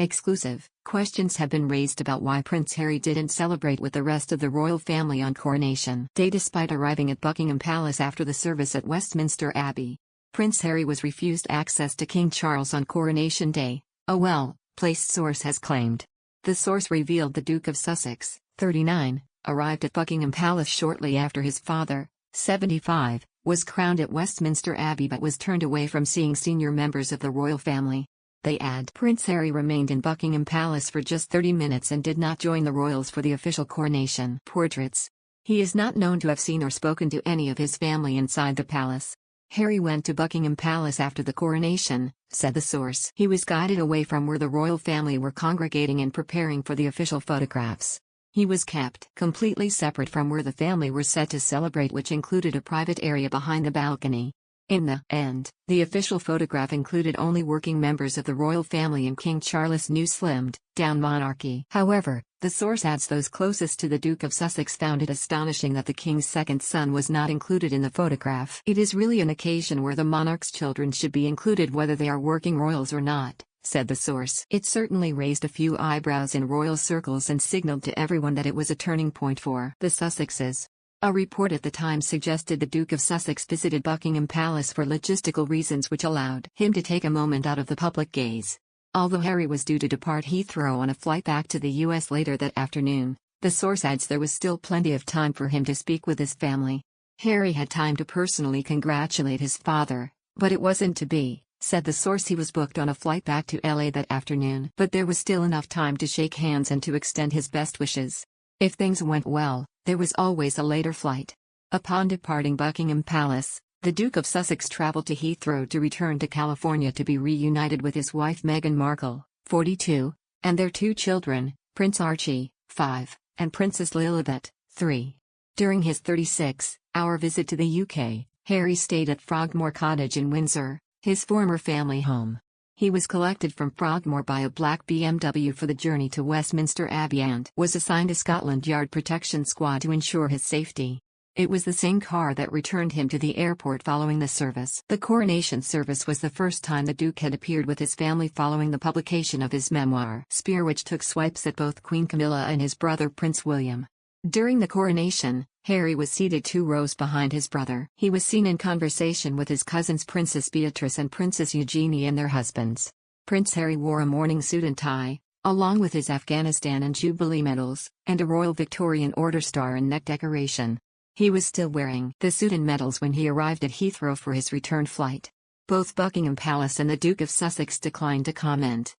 Exclusive. Questions have been raised about why Prince Harry didn't celebrate with the rest of the royal family on Coronation Day despite arriving at Buckingham Palace after the service at Westminster Abbey. Prince Harry was refused access to King Charles on Coronation Day, a well-placed source has claimed. The source revealed the Duke of Sussex, 39, arrived at Buckingham Palace shortly after his father, 75, was crowned at Westminster Abbey but was turned away from seeing senior members of the royal family. They add Prince Harry remained in Buckingham Palace for just 30 minutes and did not join the royals for the official coronation. Portraits. He is not known to have seen or spoken to any of his family inside the palace. Harry went to Buckingham Palace after the coronation, said the source. He was guided away from where the royal family were congregating and preparing for the official photographs. He was kept completely separate from where the family were set to celebrate, which included a private area behind the balcony. In the end, the official photograph included only working members of the royal family and King Charles' new slimmed-down monarchy. However, the source adds those closest to the Duke of Sussex found it astonishing that the king's second son was not included in the photograph. It is really an occasion where the monarch's children should be included whether they are working royals or not, said the source. It certainly raised a few eyebrows in royal circles and signaled to everyone that it was a turning point for the Sussexes. A report at the time suggested the Duke of Sussex visited Buckingham Palace for logistical reasons which allowed him to take a moment out of the public gaze. Although Harry was due to depart Heathrow on a flight back to the US later that afternoon, the source adds there was still plenty of time for him to speak with his family. Harry had time to personally congratulate his father, but it wasn't to be, said the source. He was booked on a flight back to LA that afternoon. But there was still enough time to shake hands and to extend his best wishes. If things went well, there was always a later flight. Upon departing Buckingham Palace, the Duke of Sussex traveled to Heathrow to return to California to be reunited with his wife Meghan Markle, 42, and their two children, Prince Archie, 5, and Princess Lilibet, 3. During his 36-hour visit to the UK, Harry stayed at Frogmore Cottage in Windsor, his former family home. He was collected from Frogmore by a black BMW for the journey to Westminster Abbey and was assigned a Scotland Yard protection squad to ensure his safety. It was the same car that returned him to the airport following the service. The coronation service was the first time the Duke had appeared with his family following the publication of his memoir, Spear, which took swipes at both Queen Camilla and his brother Prince William. During the coronation, Harry was seated 2 rows behind his brother. He was seen in conversation with his cousins Princess Beatrice and Princess Eugenie and their husbands. Prince Harry wore a morning suit and tie, along with his Afghanistan and Jubilee medals, and a Royal Victorian Order star and neck decoration. He was still wearing the suit and medals when he arrived at Heathrow for his return flight. Both Buckingham Palace and the Duke of Sussex declined to comment.